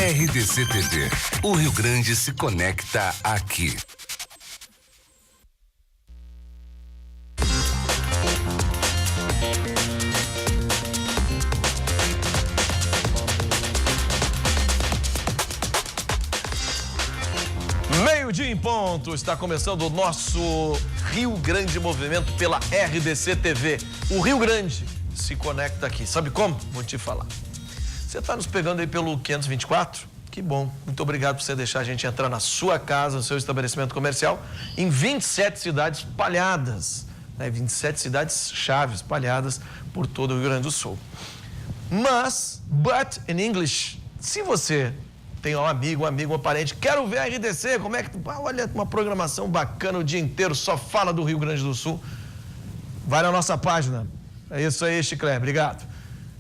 RDC TV. O Rio Grande se conecta aqui. Meio-dia em ponto, está começando o nosso Rio Grande Movimento pela RDC TV. O Rio Grande se conecta aqui. Sabe como? Vou te falar. Você está nos pegando aí pelo 524? Que bom. Muito obrigado por você deixar a gente entrar na sua casa, no seu estabelecimento comercial, em 27 cidades espalhadas, né? 27 cidades chaves espalhadas por todo o Rio Grande do Sul. Mas, but in English, se você tem um amigo, um parente, quero ver a RDC, como é que... olha, uma programação bacana o dia inteiro, só fala do Rio Grande do Sul. Vai na nossa página. É isso aí, Chiclé, obrigado.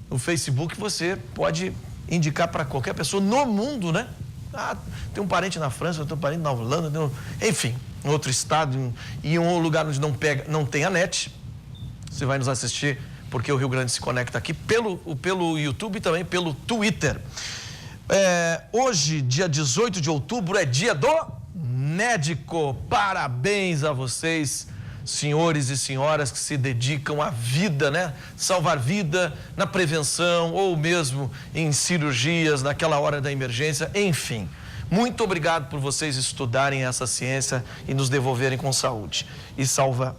No Facebook você pode indicar para qualquer pessoa no mundo, né? Ah, tem um parente na França, tem um parente na Holanda, enfim, em outro estado, em um lugar onde não tem a net. Você vai nos assistir, porque o Rio Grande se conecta aqui pelo YouTube e também pelo Twitter. Hoje, dia 18 de outubro, é dia do médico. Parabéns a vocês, senhores e senhoras que se dedicam à vida, né? Salvar vida na prevenção ou mesmo em cirurgias, naquela hora da emergência, enfim. Muito obrigado por vocês estudarem essa ciência e nos devolverem com saúde e salvar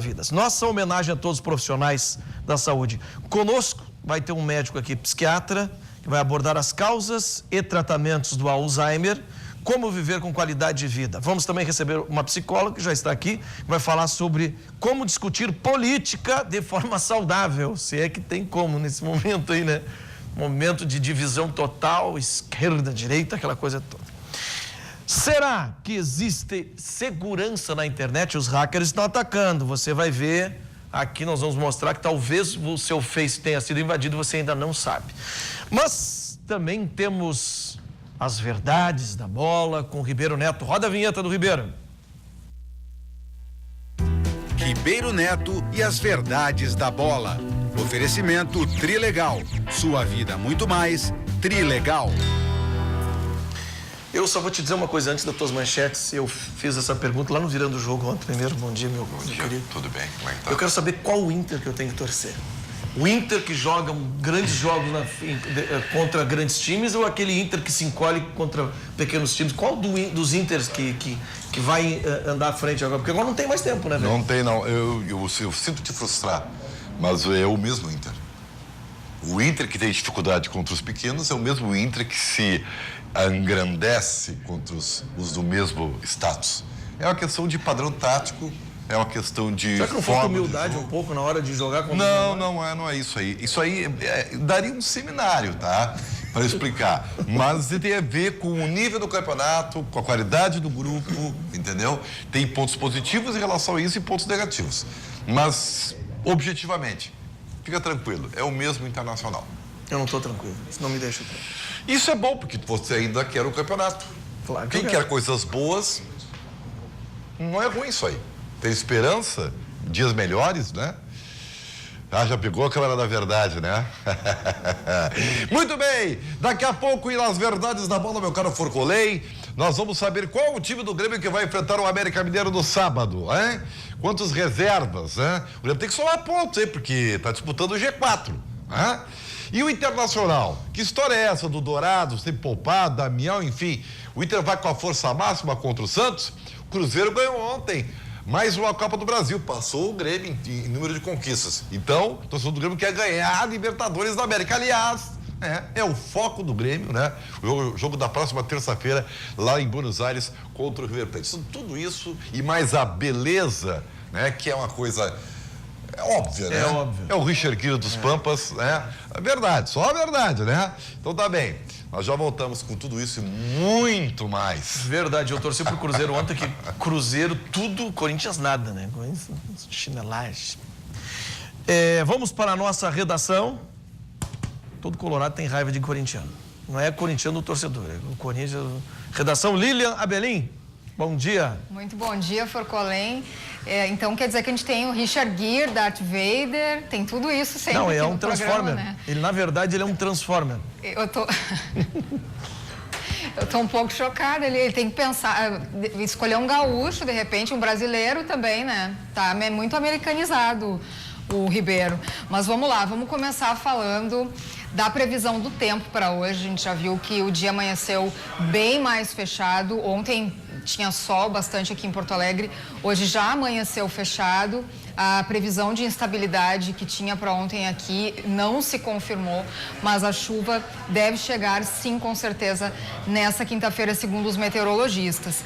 vidas. Nossa homenagem a todos os profissionais da saúde. Conosco vai ter um médico aqui, psiquiatra, que vai abordar as causas e tratamentos do Alzheimer, como viver com qualidade de vida. Vamos também receber uma psicóloga que já está aqui, que vai falar sobre como discutir política de forma saudável, se é que tem como nesse momento aí, né? Momento de divisão total, esquerda, direita, aquela coisa toda. Será que existe segurança na internet? Os hackers estão atacando, você vai ver. Aqui nós vamos mostrar que talvez o seu Face tenha sido invadido, você ainda não sabe. Mas também temos as verdades da bola com o Ribeiro Neto. Roda a vinheta do Ribeiro. Ribeiro Neto e as verdades da bola. Oferecimento Trilegal. Sua vida muito mais Trilegal. Eu só vou te dizer uma coisa antes das tuas manchetes. Eu fiz essa pergunta lá no Virando o Jogo ontem. Primeiro, bom dia, meu querido. Tudo bem, como é que tá? Eu quero saber qual o Inter que eu tenho que torcer. O Inter que joga grandes jogos contra grandes times ou aquele Inter que se encolhe contra pequenos times? Qual dos Inters que vai andar à frente agora? Porque agora não tem mais tempo, né, velho? Não tem, não. Eu sinto te frustrar, mas é o mesmo Inter. O Inter que tem dificuldade contra os pequenos é o mesmo Inter que se engrandece contra os do mesmo status. É uma questão de padrão tático, é uma questão de... Será que não falta humildade um pouco na hora de jogar contra não é isso aí. Isso aí daria um seminário, tá? Para explicar. Mas tem a ver com o nível do campeonato, com a qualidade do grupo, entendeu? Tem pontos positivos em relação a isso e pontos negativos. Mas, objetivamente, fica tranquilo, é o mesmo Internacional. Eu não estou tranquilo, isso não me deixa tranquilo. Isso é bom, porque você ainda quer o campeonato. Claro que quem quer coisas boas, não é ruim isso aí. Tem esperança, dias melhores, né? Ah, já pegou a câmera da verdade, né? Muito bem, daqui a pouco e nas verdades da bola, meu caro Forcolei, nós vamos saber qual o time do Grêmio que vai enfrentar o América Mineiro no sábado, hein? Quantas reservas, né? O Grêmio tem que somar pontos, hein? Porque está disputando o G4, né? E o Internacional? Que história é essa do Dourado, sem poupado, Damião, enfim? O Inter vai com a força máxima contra o Santos? O Cruzeiro ganhou ontem mais uma Copa do Brasil, passou o Grêmio em número de conquistas. Então, o torcedor do Grêmio quer ganhar a Libertadores da América. Aliás, é o foco do Grêmio, né? O jogo da próxima terça-feira, lá em Buenos Aires, contra o River Plate. Tudo isso e mais a beleza, né? Que é uma coisa... óbvia, né? É óbvio. É o Richard Guilherme dos Pampas, né? É verdade, só a verdade, né? Então tá bem. Nós já voltamos com tudo isso e muito mais. Verdade, eu torci pro Cruzeiro ontem, que Cruzeiro tudo, Corinthians nada, né? Chinelagem. Vamos para a nossa redação. Todo colorado tem raiva de corintiano. Não é corintiano o torcedor, é o Corinthians. Redação Lilian Abelim. Bom dia. Muito bom dia, Forcolém. Então quer dizer que a gente tem o Richard Gere, Darth Vader, tem tudo isso sempre. Não, aqui é no um programa, Transformer. né? Ele, na verdade, ele é um Transformer. Eu tô... Eu tô um pouco chocada. Ele tem que pensar, escolher um gaúcho, de repente, um brasileiro também, né? Tá muito americanizado o Ribeiro. Mas vamos lá, vamos começar falando da previsão do tempo para hoje. A gente já viu que o dia amanheceu bem mais fechado. Ontem tinha sol bastante aqui em Porto Alegre. Hoje já amanheceu fechado. A previsão de instabilidade que tinha para ontem aqui não se confirmou, mas a chuva deve chegar, sim, com certeza, nessa quinta-feira, segundo os meteorologistas.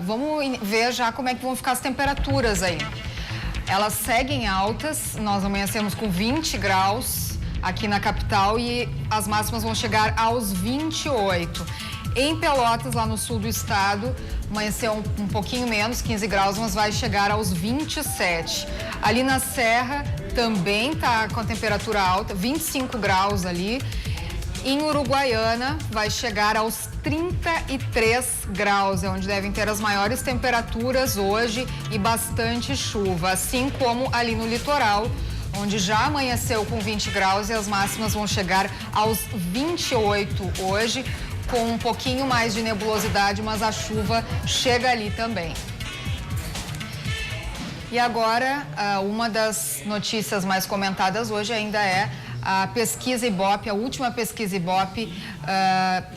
Vamos ver já como é que vão ficar as temperaturas aí. Elas seguem altas, nós amanhecemos com 20 graus aqui na capital e as máximas vão chegar aos 28. Em Pelotas, lá no sul do estado, amanheceu um pouquinho menos, 15 graus, mas vai chegar aos 27. Ali na Serra também tá com a temperatura alta, 25 graus ali. Em Uruguaiana vai chegar aos 33 graus, é onde devem ter as maiores temperaturas hoje e bastante chuva, assim como ali no litoral, onde já amanheceu com 20 graus e as máximas vão chegar aos 28 hoje, com um pouquinho mais de nebulosidade, mas a chuva chega ali também. E agora, uma das notícias mais comentadas hoje ainda é a pesquisa Ibope, a última pesquisa Ibope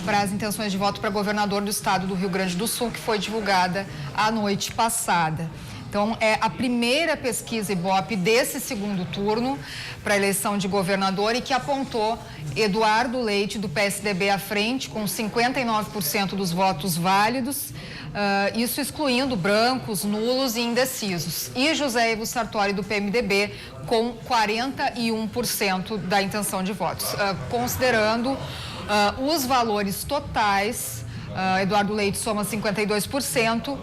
para as intenções de voto para governador do estado do Rio Grande do Sul, que foi divulgada a noite passada. Então, é a primeira pesquisa Ibope desse segundo turno para a eleição de governador e que apontou Eduardo Leite, do PSDB, à frente, com 59% dos votos válidos, isso excluindo brancos, nulos e indecisos. E José Ivo Sartori, do PMDB, com 41% da intenção de votos. Considerando os valores totais, Eduardo Leite soma 52%,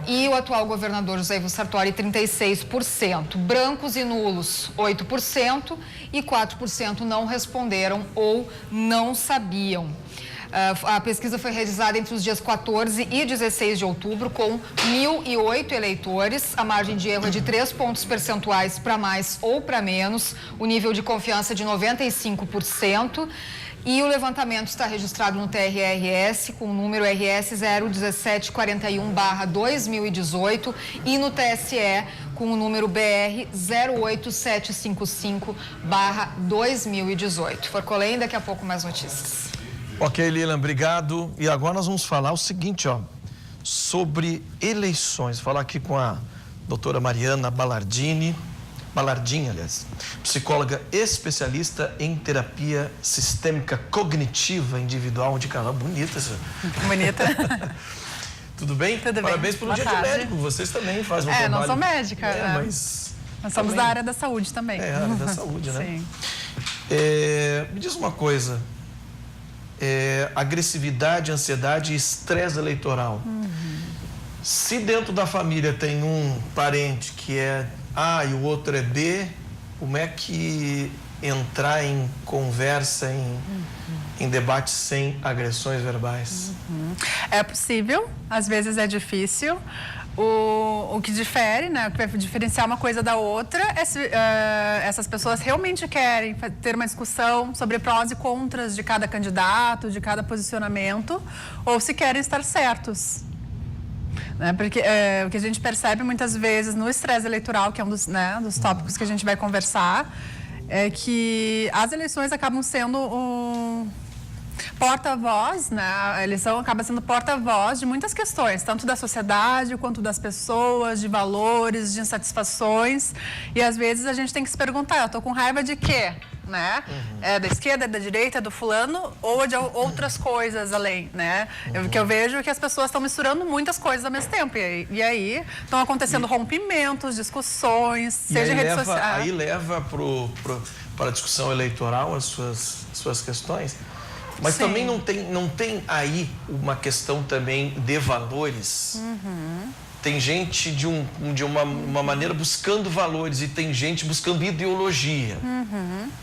e o atual governador José Ivo Sartori, 36%. Brancos e nulos, 8%, e 4% não responderam ou não sabiam. A pesquisa foi realizada entre os dias 14 e 16 de outubro, com 1.008 eleitores. A margem de erro é de 3 pontos percentuais para mais ou para menos. O nível de confiança é de 95%. E o levantamento está registrado no TRRS com o número RS 01741/2018 e no TSE com o número BR 08755/2018. Forcolém, daqui a pouco mais notícias. Ok, Lilian, obrigado. E agora nós vamos falar o seguinte, sobre eleições. Falar aqui com a doutora Mariana Ballardini, aliás, psicóloga especialista em terapia sistêmica cognitiva individual de casal. Bonita essa. Bonita. Tudo bem? Tudo bem. Parabéns pelo dia de médico. Vocês também fazem um trabalho. Não sou médica. Mas nós somos da área da saúde também. É, a área da saúde, né? Sim. Me diz uma coisa. Agressividade, ansiedade e estresse eleitoral. Se dentro da família tem um parente que é A e o outro é B, como é que entrar em conversa, em debate sem agressões verbais? É possível, às vezes é difícil. O que difere, né, o que vai diferenciar uma coisa da outra é se essas pessoas realmente querem ter uma discussão sobre prós e contras de cada candidato, de cada posicionamento, ou se querem estar certos. Né, porque o que a gente percebe muitas vezes no estresse eleitoral, que é um dos tópicos que a gente vai conversar, é que as eleições acabam sendo porta-voz, né? A eleição acaba sendo porta-voz de muitas questões, tanto da sociedade quanto das pessoas, de valores, de insatisfações. E às vezes a gente tem que se perguntar, eu estou com raiva de quê? Né? É da esquerda, é da direita, é do fulano ou de outras coisas além, né? O que eu vejo é que as pessoas estão misturando muitas coisas ao mesmo tempo e aí estão acontecendo rompimentos, discussões, seja em redes sociais. Aí leva para a discussão eleitoral as suas questões. Mas Sim. também não tem aí uma questão também de valores. Tem gente de uma maneira buscando valores e tem gente buscando ideologia.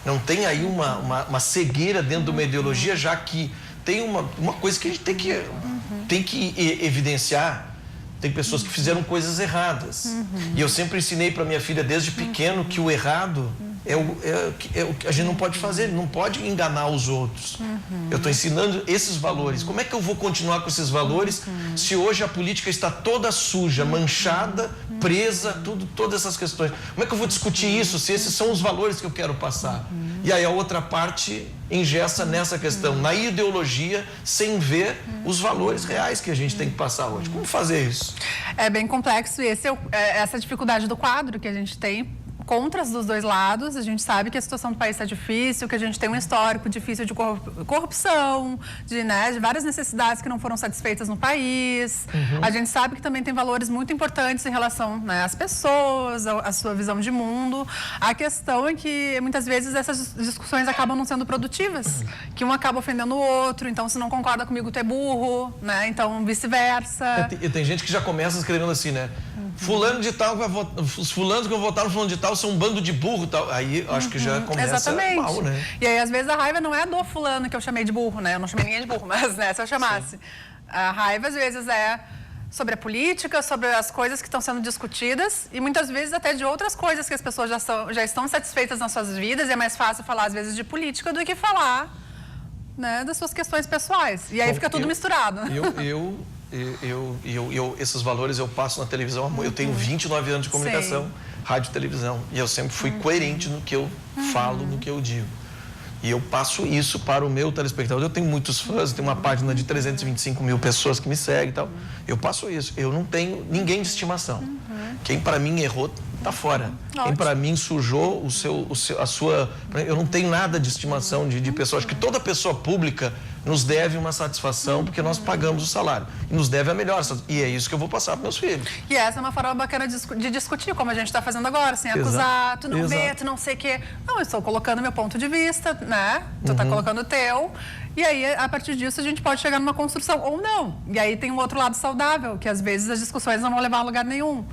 Não tem aí uma cegueira dentro de uma ideologia, já que tem uma coisa que a gente tem que evidenciar. Tem pessoas que fizeram coisas erradas. E eu sempre ensinei para minha filha desde pequeno que o errado é o que a gente não pode fazer, não pode enganar os outros. Eu estou ensinando esses valores. Como é que eu vou continuar com esses valores se hoje a política está toda suja, manchada, presa, todas essas questões? Como é que eu vou discutir isso se esses são os valores que eu quero passar? E aí a outra parte engessa nessa questão, na ideologia, sem ver os valores reais que a gente tem que passar hoje. Como fazer isso? É bem complexo e essa dificuldade do quadro que a gente tem, contras dos dois lados. A gente sabe que a situação do país está difícil, que a gente tem um histórico difícil de corrupção, de várias necessidades que não foram satisfeitas no país. A gente sabe que também tem valores muito importantes em relação, né, às pessoas, à sua visão de mundo. A questão é que muitas vezes essas discussões acabam não sendo produtivas, que um acaba ofendendo o outro. Então, se não concorda comigo, tu é burro, né? Então, vice-versa. E tem gente que já começa escrevendo assim, né? Fulano de tal vai votar, os fulanos que vão votar no fulano de tal são um bando de burro, tal. Aí acho que já começa mal, né? E aí às vezes a raiva não é do fulano que eu chamei de burro, né? Eu não chamei ninguém de burro, mas né, se eu chamasse. A raiva às vezes é sobre a política, sobre as coisas que estão sendo discutidas e muitas vezes até de outras coisas que as pessoas já estão satisfeitas nas suas vidas, e é mais fácil falar às vezes de política do que falar, né, das suas questões pessoais. E aí fica tudo misturado. Esses valores eu passo na televisão. Eu tenho 29 anos de comunicação, rádio e televisão. E eu sempre fui coerente no que eu falo, no que eu digo. E eu passo isso para o meu telespectador. Eu tenho muitos fãs, eu tenho uma página de 325 mil pessoas que me seguem e tal. Eu passo isso. Eu não tenho ninguém de estimação. Quem para mim errou, tá fora. Quem para mim sujou a sua... Eu não tenho nada de estimação de pessoa. Acho que toda pessoa pública nos deve uma satisfação, porque nós pagamos o salário. E nos deve a melhor. E é isso que eu vou passar para meus filhos. E essa é uma forma bacana de discutir, como a gente está fazendo agora, sem acusar, tu não vê, tu não sei o quê. Não, eu estou colocando meu ponto de vista, né? Tu está colocando o teu. E aí, a partir disso, a gente pode chegar numa construção, ou não. E aí tem um outro lado saudável, que às vezes as discussões não vão levar a lugar nenhum.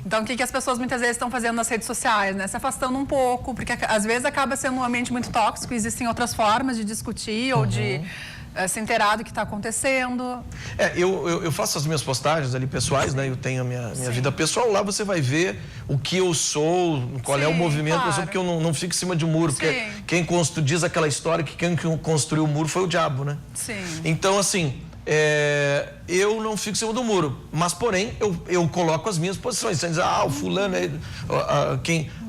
Então, o que as pessoas muitas vezes estão fazendo nas redes sociais, né? Se afastando um pouco, porque às vezes acaba sendo um ambiente muito tóxico, existem outras formas de discutir ou de se inteirar do que está acontecendo. Eu faço as minhas postagens ali pessoais, né? Eu tenho a minha vida pessoal. Lá você vai ver o que eu sou, qual é o movimento que eu sou, porque eu não fico em cima de um muro. Porque quem diz aquela história que quem construiu o muro foi o diabo, né? Então, assim, eu não fico em cima do muro. Mas, porém, eu coloco as minhas posições. Você diz, o fulano é...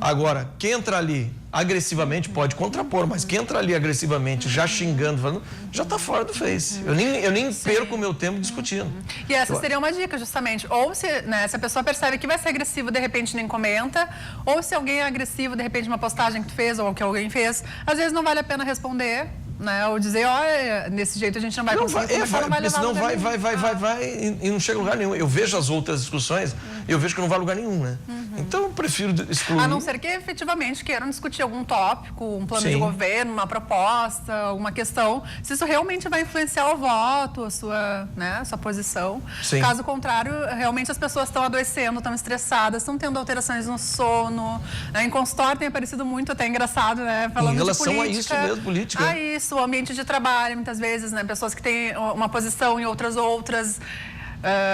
Agora, quem entra ali agressivamente pode contrapor, mas quem entra ali agressivamente, já xingando, falando, já está fora do Face. Eu nem perco o meu tempo discutindo. E essa seria uma dica, justamente. Ou se a pessoa percebe que vai ser agressivo, de repente nem comenta, ou se alguém é agressivo, de repente uma postagem que tu fez ou que alguém fez, às vezes não vale a pena responder, né? Ou dizer, olha, desse jeito a gente não vai conseguir conversar, não vai levar senão lugar vai e não chega a lugar nenhum. Eu vejo as outras discussões e eu vejo que não vai a lugar nenhum, né? Então eu prefiro excluir. A não ser que efetivamente queiram discutir algum tópico, um plano de governo, uma proposta, alguma questão, se isso realmente vai influenciar o voto, a sua posição. Caso contrário, realmente as pessoas estão adoecendo, estão estressadas, estão tendo alterações no sono. Em consultório tem aparecido muito, até engraçado, né? Falando em relação de política, a isso mesmo, política. A isso, o ambiente de trabalho, muitas vezes, né? Pessoas que têm uma posição e outras.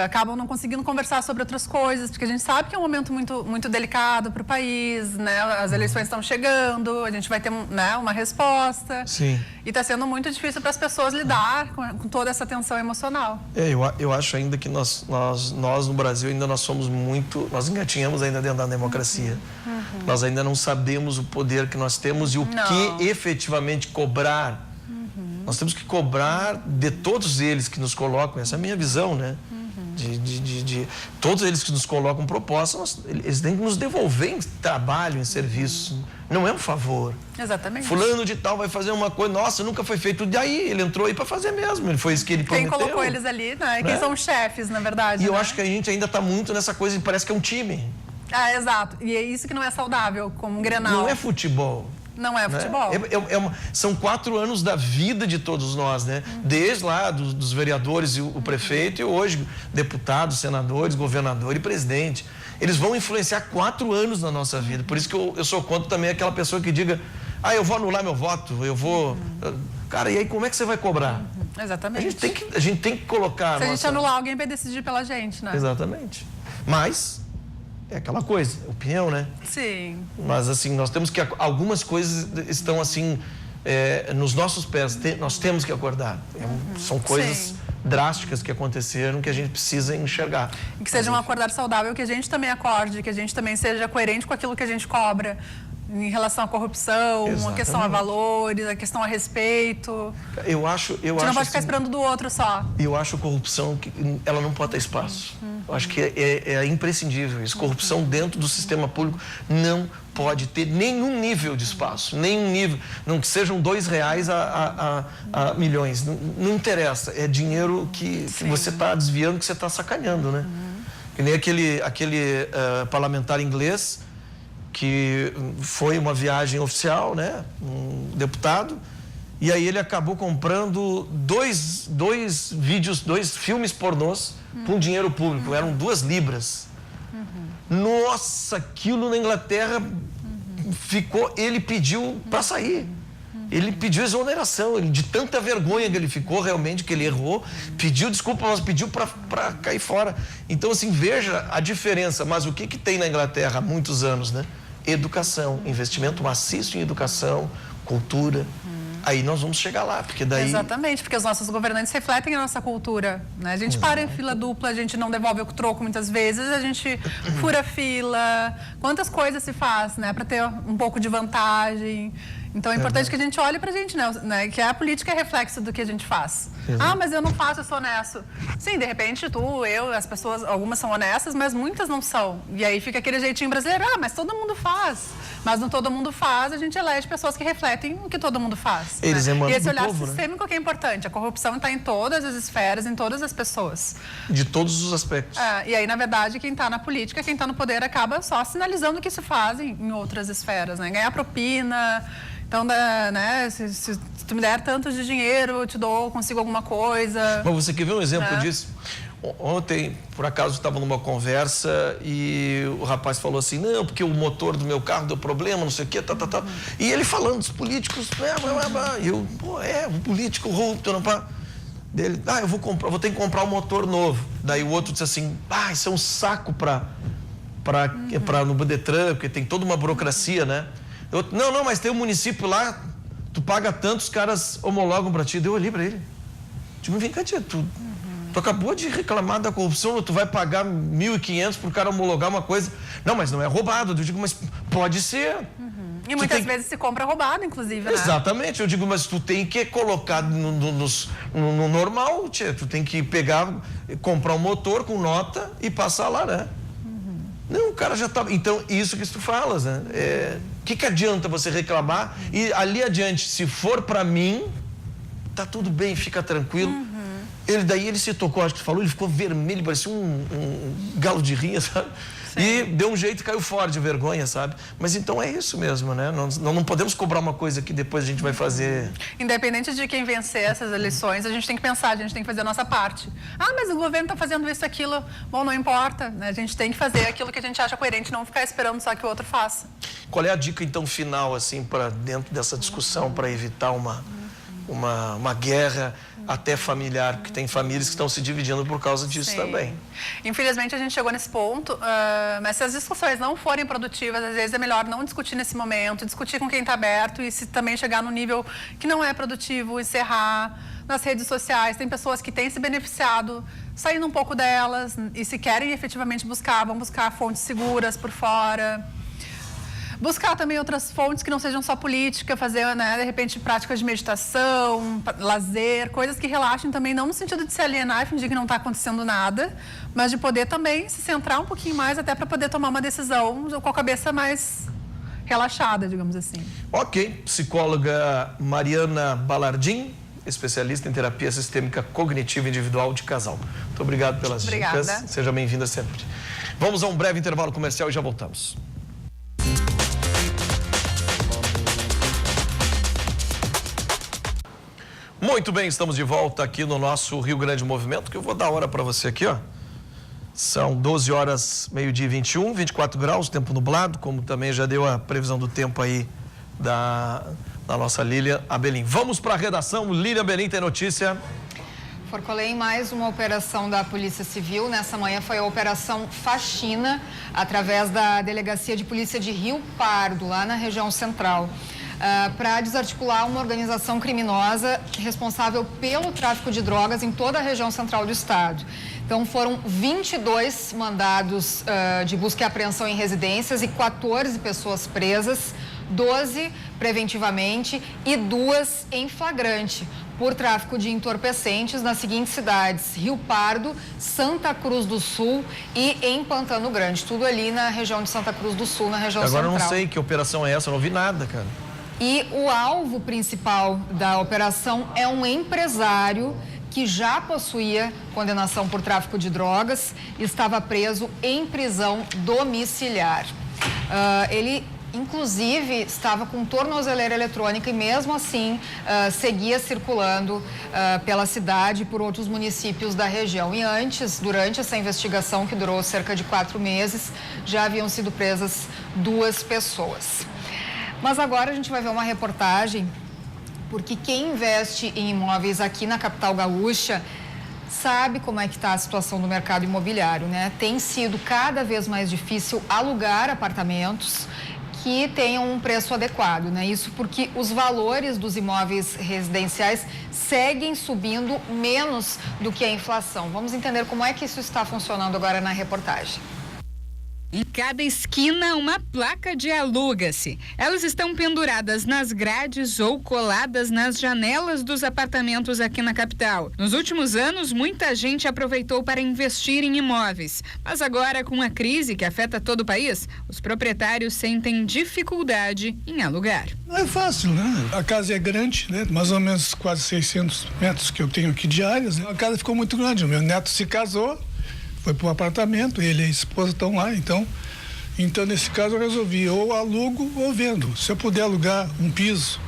Acabam não conseguindo conversar sobre outras coisas, porque a gente sabe que é um momento muito, muito delicado para o país, né? As eleições estão chegando, a gente vai ter uma resposta. E está sendo muito difícil para as pessoas lidar com toda essa tensão emocional. Eu acho ainda que nós no Brasil ainda nós engatinhamos ainda dentro da democracia. Nós ainda não sabemos o poder que nós temos e o que efetivamente cobrar. Nós temos que cobrar de todos eles que nos colocam, essa é a minha visão, né? De todos eles que nos colocam propostas, eles têm que nos devolver em trabalho, em serviço. Não é um favor. Exatamente. Fulano de tal vai fazer uma coisa, nossa, nunca foi feito. Daí ele entrou aí para fazer mesmo, ele foi isso que ele prometeu. Quem colocou eles ali, né? Quem são os chefes, na verdade. E eu acho que a gente ainda está muito nessa coisa, parece que é um time. Exato. E é isso que não é saudável, como um Grenal. Não é futebol. Não é futebol. São 4 anos da vida de todos nós, né? Desde lá dos vereadores e o prefeito e hoje deputados, senadores, governador e presidente. Eles vão influenciar 4 anos na nossa vida. Por isso que eu sou contra também aquela pessoa que diga, eu vou anular meu voto, eu vou... Cara, e aí como é que você vai cobrar? Exatamente. A gente tem que colocar... Se a gente anular, alguém vai decidir pela gente, né? Exatamente. Mas... É aquela coisa, opinião, né? Sim. Mas, assim, nós temos que... Algumas coisas estão, assim, nos nossos pés. Nós temos que acordar. São coisas Sim. drásticas que aconteceram que a gente precisa enxergar. E que seja um acordar saudável, que a gente também acorde, que a gente também seja coerente com aquilo que a gente cobra em relação à corrupção, a questão a valores, a questão a respeito. Eu acho... A gente não pode ficar assim, esperando do outro só. Eu acho a corrupção, ela não pode ter espaço. Eu acho que é imprescindível isso. Corrupção dentro do sistema público não pode ter nenhum nível de espaço, nenhum nível. Não que sejam R$2 a milhões. Não interessa. É dinheiro que você está desviando, que você está sacaneando, né? Que nem aquele parlamentar inglês que foi uma viagem oficial, né? Um deputado. E aí ele acabou comprando dois filmes pornôs com dinheiro público. Eram 2 libras. Nossa, aquilo na Inglaterra ficou... Ele pediu para sair. Ele pediu exoneração. De tanta vergonha que ele ficou, realmente, que ele errou. Pediu desculpa, mas pediu para cair fora. Então, assim, veja a diferença. Mas o que tem na Inglaterra há muitos anos, né? Educação, investimento maciço em educação, cultura. Aí nós vamos chegar lá, porque daí... Exatamente, porque os nossos governantes refletem a nossa cultura, né? A gente para em fila dupla, a gente não devolve o troco muitas vezes, a gente fura fila. Quantas coisas se faz, né? Para ter um pouco de vantagem. Então é importante que a gente olhe pra gente, né? Que a política é reflexo do que a gente faz. Ah, mas eu não faço, eu sou honesto. Sim, de repente tu, eu, as pessoas, algumas são honestas, mas muitas não são. E aí fica aquele jeitinho brasileiro, mas todo mundo faz. Mas não todo mundo faz, a gente elege pessoas que refletem o que todo mundo faz. Eles né? emanam E esse olhar povo, sistêmico que é importante. A corrupção está em todas as esferas, em todas as pessoas. De todos os aspectos. E aí, na verdade, quem está na política, quem está no poder, acaba só sinalizando o que se faz em outras esferas, né? Ganhar propina. Então, né, se tu me der tanto de dinheiro, eu te dou, consigo alguma coisa. Mas você quer ver um exemplo disso? Ontem, por acaso, estava numa conversa e o rapaz falou assim, não, porque o motor do meu carro deu problema, não sei o quê, tá. E ele falando dos políticos, e eu, um político corrupto, não pá. Dele, eu vou ter que comprar um motor novo. Daí o outro disse assim, isso é um saco no Detran, porque tem toda uma burocracia, né? Eu, não, mas tem um município lá, tu paga tanto, os caras homologam pra ti. Daí eu olhei pra ele. Tipo, vem cá, tia, tu acabou de reclamar da corrupção, tu vai pagar 1.500 pro cara homologar uma coisa. Não, mas não é roubado. Eu digo, mas pode ser. E muitas vezes se compra roubado, inclusive, né? Exatamente. Eu digo, mas tu tem que colocar no normal, tia. Tu tem que comprar um motor com nota e passar lá, né? Não, o cara já tá... Então, isso que tu falas, né? O que adianta você reclamar? E ali adiante, se for pra mim, tá tudo bem, fica tranquilo. Daí ele se tocou, acho que tu falou, ele ficou vermelho, parecia um galo de rinha, sabe? Sim. E deu um jeito e caiu fora de vergonha, sabe? Mas então é isso mesmo, né? Nós não podemos cobrar uma coisa que depois a gente vai fazer... Independente de quem vencer essas eleições, a gente tem que pensar, a gente tem que fazer a nossa parte. Mas o governo está fazendo isso, aquilo. Bom, não importa, né? A gente tem que fazer aquilo que a gente acha coerente, não ficar esperando só que o outro faça. Qual é a dica, então, final, assim, para dentro dessa discussão, para evitar uma guerra até familiar, porque tem famílias que estão se dividindo por causa disso também. Infelizmente, a gente chegou nesse ponto, mas se as discussões não forem produtivas, às vezes é melhor não discutir nesse momento, discutir com quem está aberto e se também chegar no nível que não é produtivo, encerrar. Nas redes sociais, tem pessoas que têm se beneficiado, saindo um pouco delas, e se querem efetivamente vão buscar fontes seguras por fora. Buscar também outras fontes que não sejam só política, fazer, né, de repente, práticas de meditação, lazer, coisas que relaxem também, não no sentido de se alienar e fingir que não está acontecendo nada, mas de poder também se centrar um pouquinho mais até para poder tomar uma decisão com a cabeça mais relaxada, digamos assim. Ok. Psicóloga Mariana Balardim, especialista em terapia sistêmica cognitiva individual de casal. Muito obrigado pelas dicas. Seja bem-vinda sempre. Vamos a um breve intervalo comercial e já voltamos. Muito bem, estamos de volta aqui no nosso Rio Grande Movimento, que eu vou dar hora para você aqui, ó. São 12 horas, meio-dia 21, 24 graus, tempo nublado, como também já deu a previsão do tempo aí da nossa Lília Abelim. Vamos para a redação, Lília Abelim tem notícia. Forcolém, mais uma operação da Polícia Civil. Nessa manhã foi a Operação Faxina, através da Delegacia de Polícia de Rio Pardo, lá na região central, para desarticular uma organização criminosa responsável pelo tráfico de drogas em toda a região central do estado. Então, foram 22 mandados de busca e apreensão em residências e 14 pessoas presas, 12 preventivamente e 2 em flagrante por tráfico de entorpecentes nas seguintes cidades: Rio Pardo, Santa Cruz do Sul e em Pantano Grande. Tudo ali na região de Santa Cruz do Sul, na região central. Agora eu não sei que operação é essa, eu não vi nada, cara. E o alvo principal da operação é um empresário que já possuía condenação por tráfico de drogas e estava preso em prisão domiciliar. Ele, inclusive, estava com tornozeleira eletrônica e, mesmo assim, seguia circulando pela cidade e por outros municípios da região. E antes, durante essa investigação, que durou cerca de 4 meses, já haviam sido presas 2 pessoas. Mas agora a gente vai ver uma reportagem, porque quem investe em imóveis aqui na capital gaúcha sabe como é que está a situação do mercado imobiliário, né? Tem sido cada vez mais difícil alugar apartamentos que tenham um preço adequado, né? Isso porque os valores dos imóveis residenciais seguem subindo menos do que a inflação. Vamos entender como é que isso está funcionando agora na reportagem. Em cada esquina, uma placa de aluga-se. Elas estão penduradas nas grades ou coladas nas janelas dos apartamentos aqui na capital. Nos últimos anos, muita gente aproveitou para investir em imóveis. Mas agora, com a crise que afeta todo o país, os proprietários sentem dificuldade em alugar. Não é fácil, né? A casa é grande, né? Mais ou menos quase 600 metros que eu tenho aqui de áreas. A casa ficou muito grande. O meu neto se casou, foi para o apartamento, ele e a esposa estão lá, então nesse caso eu resolvi, ou alugo ou vendo. Se eu puder alugar um piso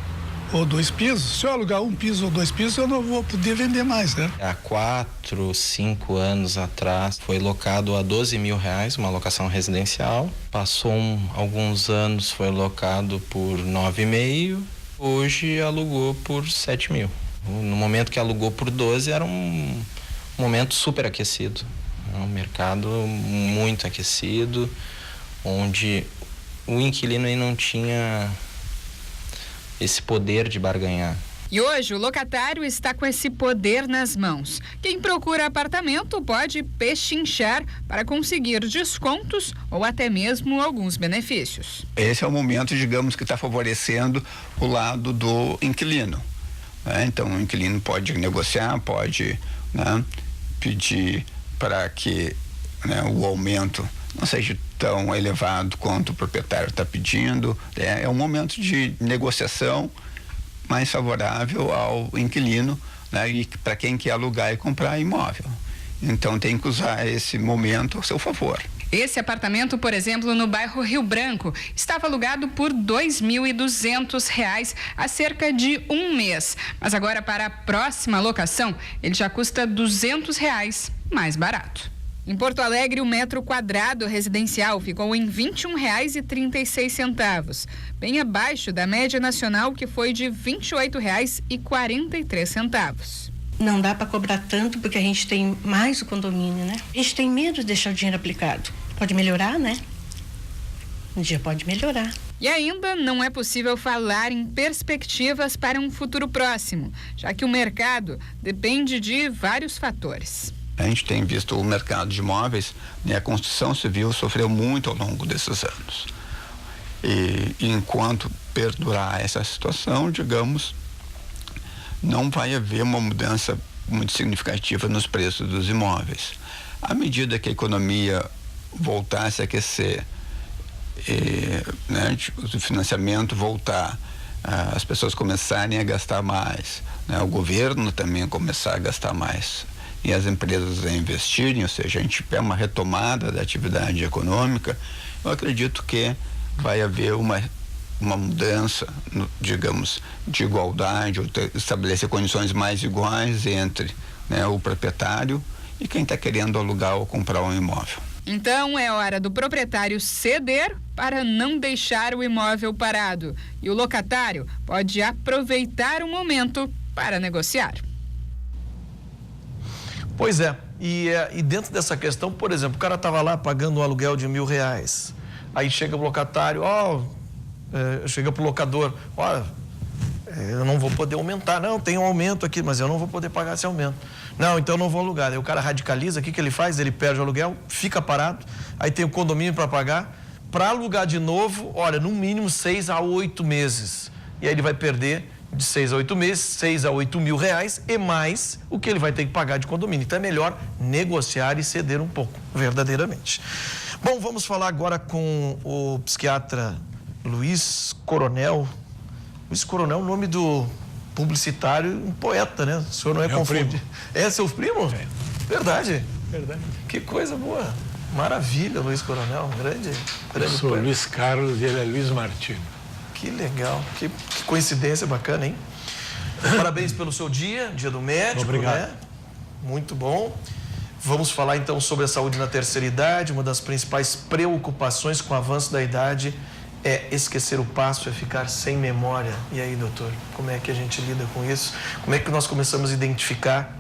ou 2 pisos, se eu alugar um piso ou 2 pisos, eu não vou poder vender mais, né? Há 4, 5 anos atrás foi locado a R$12 mil, uma locação residencial. Passou alguns anos, foi locado por 9,5, hoje alugou por 7 mil. No momento que alugou por 12 era um momento super aquecido. Um mercado muito aquecido, onde o inquilino aí não tinha esse poder de barganhar. E hoje o locatário está com esse poder nas mãos. Quem procura apartamento pode pechinchar para conseguir descontos ou até mesmo alguns benefícios. Esse é o momento, digamos, que está favorecendo o lado do inquilino, né? Então o inquilino pode negociar, pode, né, pedir para que, né, o aumento não seja tão elevado quanto o proprietário está pedindo. É um momento de negociação mais favorável ao inquilino, né, e para quem quer alugar e comprar imóvel. Então tem que usar esse momento a seu favor. Esse apartamento, por exemplo, no bairro Rio Branco, estava alugado por R$ 2.200 há cerca de um mês. Mas agora, para a próxima locação, ele já custa R$ 200 mais barato. Em Porto Alegre, o metro quadrado residencial ficou em R$ 21,36, bem abaixo da média nacional, que foi de R$ 28,43. Não dá para cobrar tanto porque a gente tem mais o condomínio, né? A gente tem medo de deixar o dinheiro aplicado. Pode melhorar, né? Um dia pode melhorar. E ainda não é possível falar em perspectivas para um futuro próximo, já que o mercado depende de vários fatores. A gente tem visto o mercado de imóveis, né, a construção civil sofreu muito ao longo desses anos. E enquanto perdurar essa situação, digamos, não vai haver uma mudança muito significativa nos preços dos imóveis. À medida que a economia voltar a se aquecer, né, o financiamento voltar, as pessoas começarem a gastar mais, né, o governo também começar a gastar mais e as empresas a investirem, ou seja, a gente tiver uma retomada da atividade econômica, eu acredito que vai haver uma mudança, digamos, de igualdade, ou estabelecer condições mais iguais entre, né, o proprietário e quem está querendo alugar ou comprar um imóvel. Então é hora do proprietário ceder para não deixar o imóvel parado. E o locatário pode aproveitar o momento para negociar. Pois é, e dentro dessa questão, por exemplo, o cara estava lá pagando um aluguel de R$1.000, aí chega o locatário, chega pro locador, eu não vou poder aumentar, não, tem um aumento aqui, mas eu não vou poder pagar esse aumento. Não, então eu não vou alugar. Aí o cara radicaliza, o que ele faz? Ele perde o aluguel, fica parado, aí tem o condomínio para pagar, para alugar de novo, olha, no mínimo 6 a 8 meses. E aí ele vai perder de 6 a 8 meses, 6 a 8 mil reais e mais o que ele vai ter que pagar de condomínio. Então é melhor negociar e ceder um pouco, verdadeiramente. Bom, vamos falar agora com o psiquiatra Luiz Coronel. Luiz Coronel, o nome do publicitário, um poeta, né? O senhor não é confundido. É seu primo? É. Verdade. Que coisa boa. Maravilha, Luiz Coronel, grande Eu sou poeta. Luiz Carlos e ele é Luiz Martino. Que legal, que coincidência bacana, hein? Parabéns pelo seu dia do médico, Obrigado. né? Muito bom. Vamos falar então sobre a saúde na terceira idade. Uma das principais preocupações com o avanço da idade é esquecer o passo, é ficar sem memória. E aí, doutor, como é que a gente lida com isso? Como é que nós começamos a identificar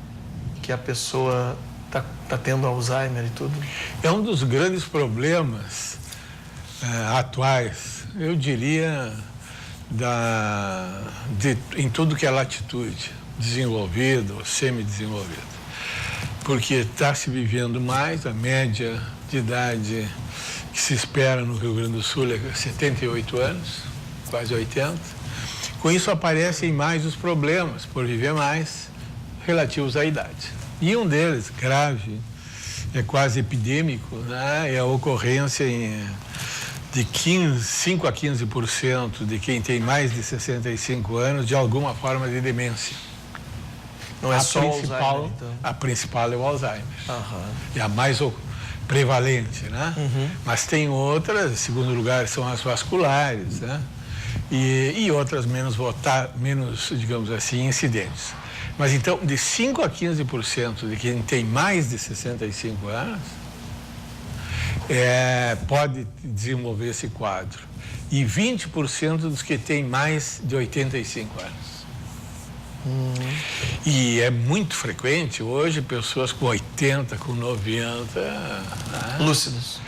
que a pessoa está tendo Alzheimer e tudo? É um dos grandes problemas atuais, eu diria, em tudo que é latitude, desenvolvido ou semi-desenvolvido. Porque está se vivendo mais, a média de idade que se espera no Rio Grande do Sul é 78 anos, quase 80. Com isso aparecem mais os problemas, por viver mais, relativos à idade. E um deles, grave, é quase epidêmico, né? É a ocorrência de 5 a 15% de quem tem mais de 65 anos de alguma forma de demência. Não é só Alzheimer, então. A principal é o Alzheimer. Aham. É a mais prevalente, né? Mas tem outras, em segundo lugar, são as vasculares, né? E outras menos, digamos assim, incidentes. Mas então, de 5 a 15% de quem tem mais de 65 anos pode desenvolver esse quadro. E 20% dos que têm mais de 85 anos. E é muito frequente hoje pessoas com 80, com 90. Né? Lúcidos.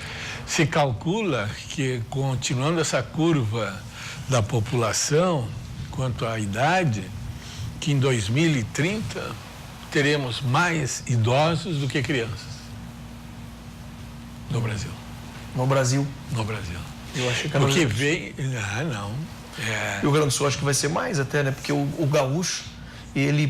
Se calcula que, continuando essa curva da população quanto à idade, que em 2030 teremos mais idosos do que crianças no Brasil. No Brasil? No Brasil. Eu achei que era porque vem... não. E o Rio Grande do Sul acho que vai ser mais até, né? Porque o gaúcho, ele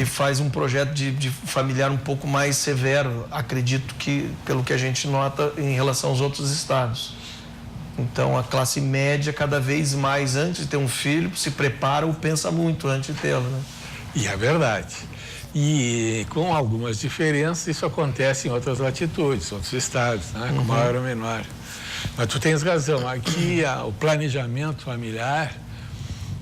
faz um projeto de familiar um pouco mais severo, acredito que, pelo que a gente nota em relação aos outros estados. Então, a classe média, cada vez mais, antes de ter um filho, se prepara ou pensa muito antes de tê-lo, né? E é verdade. E com algumas diferenças, isso acontece em outras latitudes, outros estados, né? Com maior ou menor. Mas tu tens razão, aqui o planejamento familiar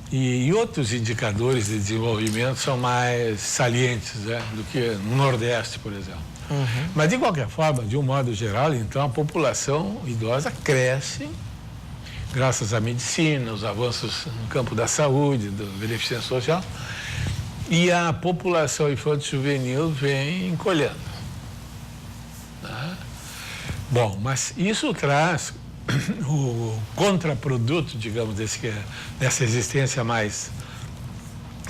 e outros indicadores de desenvolvimento são mais salientes, né? Do que no Nordeste, por exemplo. Mas, de qualquer forma, de um modo geral, então, a população idosa cresce graças à medicina, os avanços no campo da saúde, da beneficência social, e a população infanto-juvenil vem encolhendo. Né? Bom, mas isso traz o contraproduto, digamos, dessa existência mais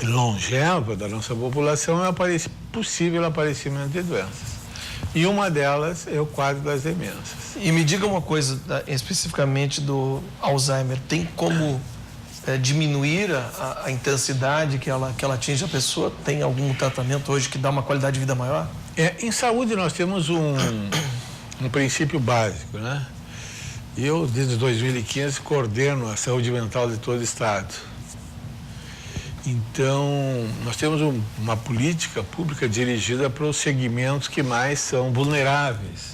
longeva da nossa população é o possível aparecimento de doenças. E uma delas é o quadro das demências. E me diga uma coisa, especificamente do Alzheimer, tem como diminuir a intensidade que ela atinge a pessoa? Tem algum tratamento hoje que dá uma qualidade de vida maior? Em saúde nós temos um princípio básico, né? Eu, desde 2015, coordeno a saúde mental de todo o estado. Então, nós temos uma política pública dirigida para os segmentos que mais são vulneráveis.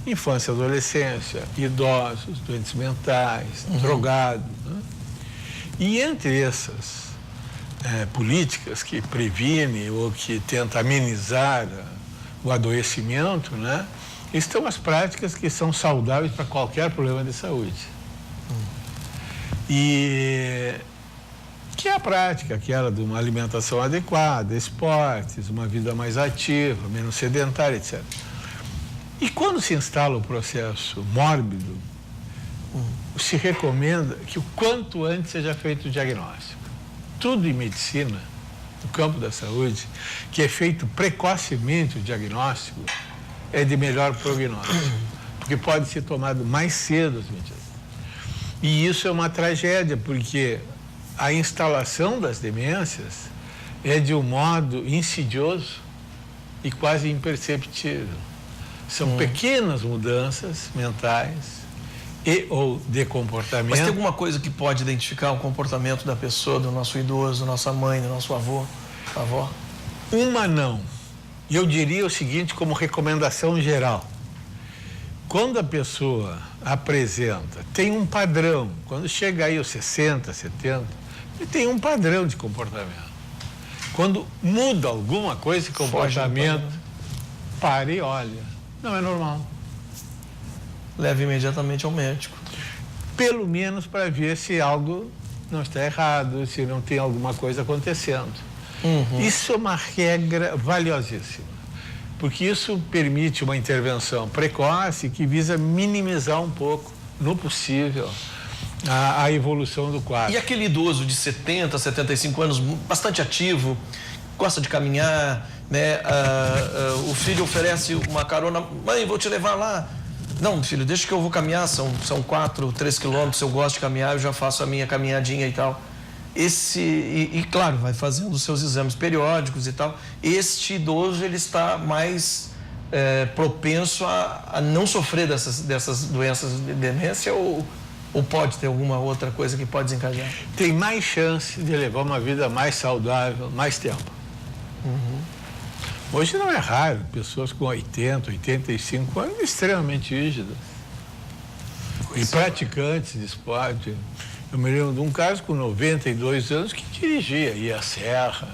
Infância e adolescência, idosos, doentes mentais, drogados. Né? E entre essas políticas que previnem ou que tentam amenizar o adoecimento, né, estão as práticas que são saudáveis para qualquer problema de saúde. E que é a prática, aquela de uma alimentação adequada, esportes, uma vida mais ativa, menos sedentária, etc. E quando se instala o processo mórbido, se recomenda que o quanto antes seja feito o diagnóstico. Tudo em medicina, no campo da saúde, que é feito precocemente o diagnóstico, é de melhor prognóstico, porque pode ser tomado mais cedo as medidas. E isso é uma tragédia, porque a instalação das demências é de um modo insidioso e quase imperceptível. São pequenas mudanças mentais e ou de comportamento. Mas tem alguma coisa que pode identificar o comportamento da pessoa, do nosso idoso, da nossa mãe, do nosso avô, avó? Uma não. E eu diria o seguinte como recomendação geral. Quando a pessoa apresenta, tem um padrão, quando chega aí aos 60, 70, ele tem um padrão de comportamento. Quando muda alguma coisa de comportamento, pare e olha. Não é normal. Leve imediatamente ao médico. Pelo menos para ver se algo não está errado, se não tem alguma coisa acontecendo. Isso é uma regra valiosíssima, porque isso permite uma intervenção precoce que visa minimizar um pouco, no possível, a evolução do quadro. E aquele idoso de 70, 75 anos, bastante ativo, gosta de caminhar, né? O filho oferece uma carona, mãe, vou te levar lá. Não, filho, deixa que eu vou caminhar, são 4, 3 quilômetros, eu gosto de caminhar, eu já faço a minha caminhadinha e tal. Claro, vai fazendo os seus exames periódicos e tal. Este idoso, ele está mais propenso a não sofrer dessas doenças de demência ou pode ter alguma outra coisa que pode desencadear? Tem mais chance de levar uma vida mais saudável, mais tempo. Hoje não é raro pessoas com 80, 85 anos extremamente rígidas. E praticantes de esporte. Eu me lembro de um caso com 92 anos que dirigia, ia à serra,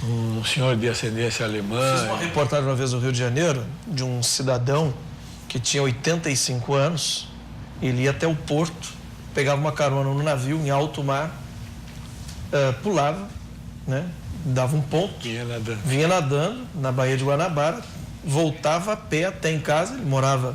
um senhor de ascendência alemã. Fiz uma reportagem uma vez no Rio de Janeiro de um cidadão que tinha 85 anos, ele ia até o porto, pegava uma carona no navio em alto mar, pulava, né? Dava um ponto, vinha nadando na Baía de Guanabara, voltava a pé até em casa, ele morava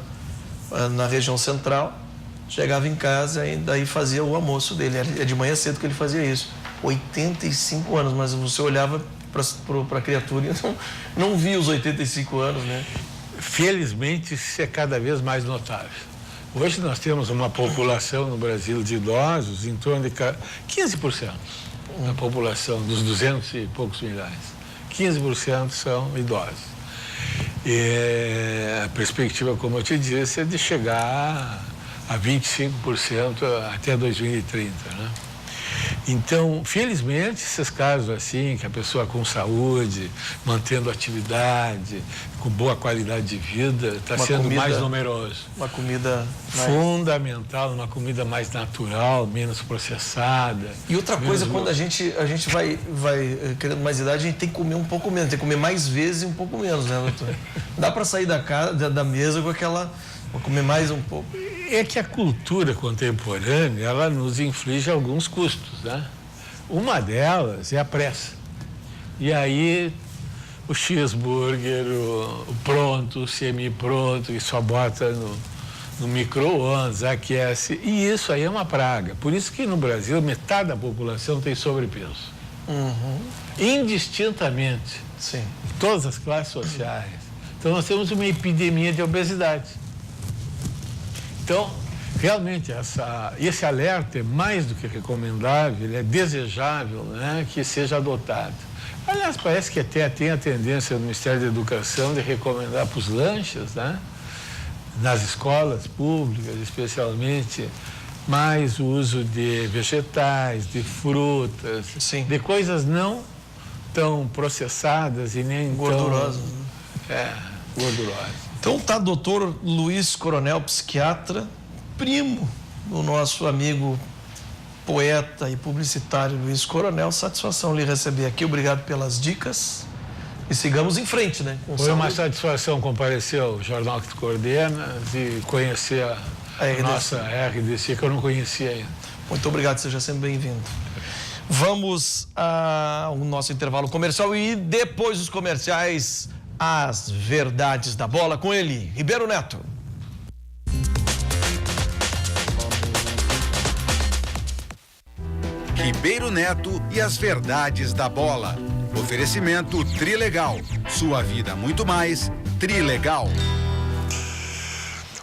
na região central, chegava em casa e daí fazia o almoço dele. É de manhã cedo que ele fazia isso. 85 anos, mas você olhava para a criatura e não via os 85 anos, né? Felizmente, isso é cada vez mais notável. Hoje nós temos uma população no Brasil de idosos em torno de 15% da população, dos 200 e poucos milhões. 15% são idosos. E a perspectiva, como eu te disse, é de chegar a 25% até 2030, né? Então, felizmente, esses casos assim, que a pessoa com saúde, mantendo atividade, com boa qualidade de vida, está sendo mais numeroso. Uma comida fundamental, uma comida mais natural, menos processada. E outra coisa, quando a gente vai querendo mais idade, a gente tem que comer um pouco menos, tem que comer mais vezes e um pouco menos, né, doutor? Dá para sair da mesa com aquela... Vou comer mais um pouco. É que a cultura contemporânea, ela nos inflige alguns custos, né? Uma delas é a pressa. E aí, o cheeseburger, o pronto, o semi-pronto, que só bota no micro-ondas, aquece. E isso aí é uma praga. Por isso que no Brasil, metade da população tem sobrepeso. Indistintamente. Sim. Em todas as classes sociais. Então, nós temos uma epidemia de obesidade. Então, realmente, esse alerta é mais do que recomendável, é desejável, né, que seja adotado. Aliás, parece que até tem a tendência do Ministério da Educação de recomendar para os lanches, né, nas escolas públicas, especialmente, mais o uso de vegetais, de frutas, sim, de coisas não tão processadas e nem gordurosas. Gordurosas. Então tá, doutor Luiz Coronel, psiquiatra, primo do nosso amigo poeta e publicitário Luiz Coronel. Satisfação lhe receber aqui, obrigado pelas dicas e sigamos em frente, né? Foi uma satisfação comparecer ao jornal que tu coordenas e conhecer a nossa RDC, que eu não conhecia ainda. Muito obrigado, seja sempre bem-vindo. Vamos ao nosso intervalo comercial e depois dos comerciais, as verdades da bola com ele, Ribeiro Neto. Ribeiro Neto e as verdades da bola. Oferecimento Trilegal. Sua vida muito mais. Trilegal.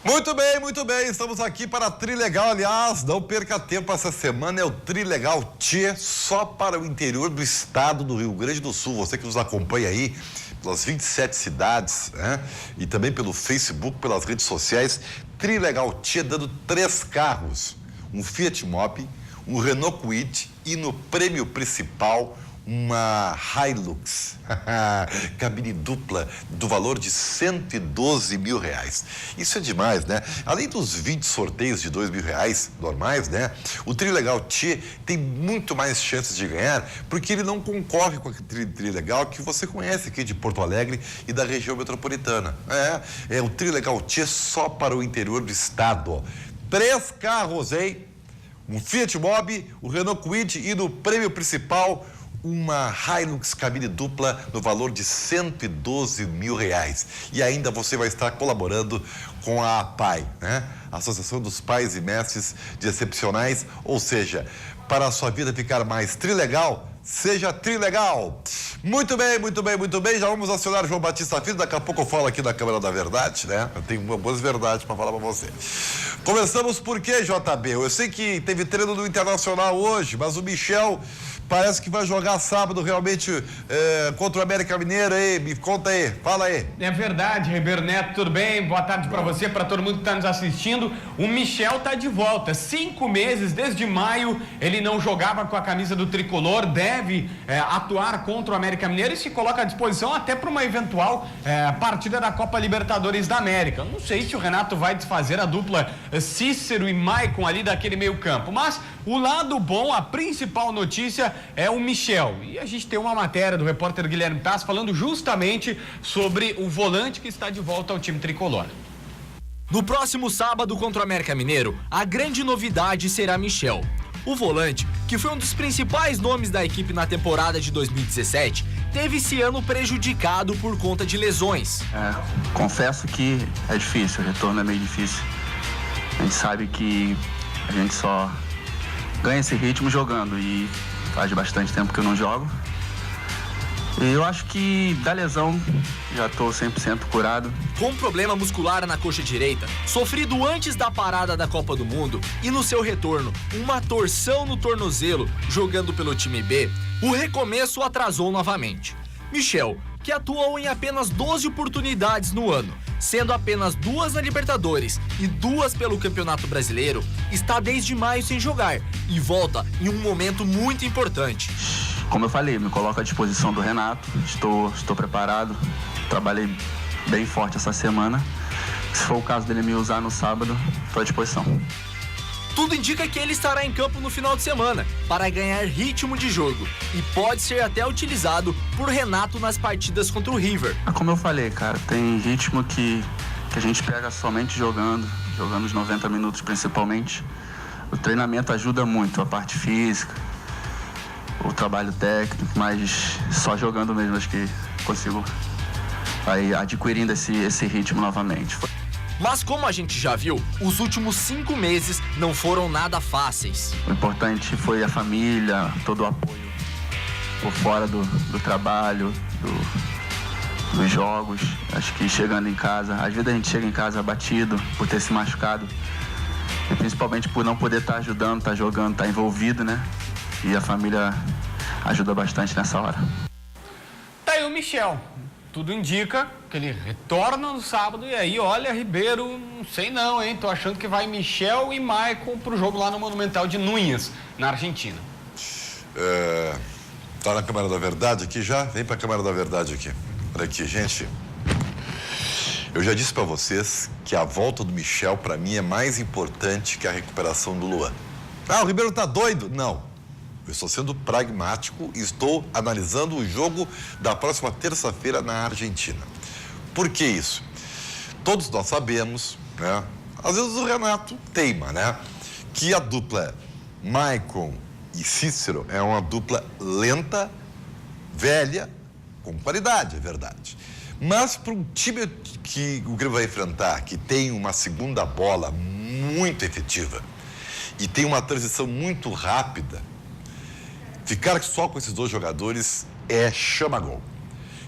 Muito bem. Estamos aqui para Trilegal. Aliás, não perca tempo, essa semana é o Trilegal Tchê, só para o interior do estado do Rio Grande do Sul. Você que nos acompanha aí pelas 27 cidades, né? E também pelo Facebook, pelas redes sociais. Trilegal Tchê dando 3 carros. Um Fiat Mobi, um Renault Kwid e no prêmio principal uma Hilux, cabine dupla do valor de R$112 mil. Isso é demais, né? Além dos 20 sorteios de R$2.000 normais, né? O Trilegal Tchê tem muito mais chances de ganhar, porque ele não concorre com aquele Trilegal que você conhece aqui de Porto Alegre e da região metropolitana. É o Trilegal Tchê só para o interior do estado, ó. 3 carros, hein? Um Fiat Mobi, o Renault Kwid e no prêmio principal uma Hilux cabine dupla no valor de R$112 mil. E ainda você vai estar colaborando com a APAI, né? Associação dos Pais e Mestres de Excepcionais, ou seja, para a sua vida ficar mais trilegal, seja Trilegal. Muito bem. Já vamos acionar o João Batista Filho. Daqui a pouco eu falo aqui da Câmara da Verdade, né? Eu tenho boas verdades para falar para você. Começamos por quê, JB? Eu sei que teve treino do Internacional hoje, mas o Michel parece que vai jogar sábado realmente contra o América Mineiro aí. Me conta aí, fala aí. É verdade, Ribeiro Neto, tudo bem? Boa tarde para você, para todo mundo que está nos assistindo. O Michel tá de volta. 5 meses, desde maio, ele não jogava com a camisa do tricolor, deve atuar contra o América Mineiro e se coloca à disposição até para uma eventual partida da Copa Libertadores da América. Não sei se o Renato vai desfazer a dupla Cícero e Maicon ali daquele meio campo, mas o lado bom, a principal notícia é o Michel. E a gente tem uma matéria do repórter Guilherme Tass falando justamente sobre o volante que está de volta ao time tricolor. No próximo sábado contra o América Mineiro, a grande novidade será Michel. O volante, que foi um dos principais nomes da equipe na temporada de 2017, teve esse ano prejudicado por conta de lesões. Confesso que é difícil, o retorno é meio difícil. A gente sabe que a gente só ganha esse ritmo jogando e faz bastante tempo que eu não jogo. E eu acho que da lesão já estou 100% curado. Com problema muscular na coxa direita, sofrido antes da parada da Copa do Mundo e no seu retorno, uma torção no tornozelo jogando pelo time B, o recomeço atrasou novamente. Michel, que atuou em apenas 12 oportunidades no ano, sendo apenas 2 na Libertadores e 2 pelo Campeonato Brasileiro, está desde maio sem jogar e volta em um momento muito importante. Como eu falei, me coloco à disposição do Renato, estou preparado, trabalhei bem forte essa semana. Se for o caso dele me usar no sábado, estou à disposição. Tudo indica que ele estará em campo no final de semana para ganhar ritmo de jogo e pode ser até utilizado por Renato nas partidas contra o River. Como eu falei, cara, tem ritmo que a gente pega somente jogando os 90 minutos principalmente. O treinamento ajuda muito, a parte física, o trabalho técnico, mas só jogando mesmo acho que consigo aí adquirindo esse ritmo novamente. Mas como a gente já viu, os últimos 5 meses não foram nada fáceis. O importante foi a família, todo o apoio por fora do trabalho, dos jogos. Acho que chegando em casa, às vezes a gente chega em casa abatido por ter se machucado. E principalmente por não poder estar ajudando, estar jogando, estar envolvido, né? E a família ajuda bastante nessa hora. Tá aí o Michel. Tudo indica que ele retorna no sábado e aí, olha, Ribeiro, não sei não, hein? Tô achando que vai Michel e Maicon pro jogo lá no Monumental de Núñez, na Argentina. Tá na Câmara da Verdade aqui já? Vem pra Câmara da Verdade aqui. Olha aqui, gente. Eu já disse pra vocês que a volta do Michel, pra mim, é mais importante que a recuperação do Luan. Ah, o Ribeiro tá doido? Não. Eu estou sendo pragmático e estou analisando o jogo da próxima terça-feira na Argentina. Por que isso? Todos nós sabemos, né? Às vezes o Renato teima, né? Que a dupla Maicon e Cícero é uma dupla lenta, velha, com qualidade, é verdade. Mas para um time que o Grêmio vai enfrentar, que tem uma segunda bola muito efetiva e tem uma transição muito rápida, ficar só com esses dois jogadores é chama-gol.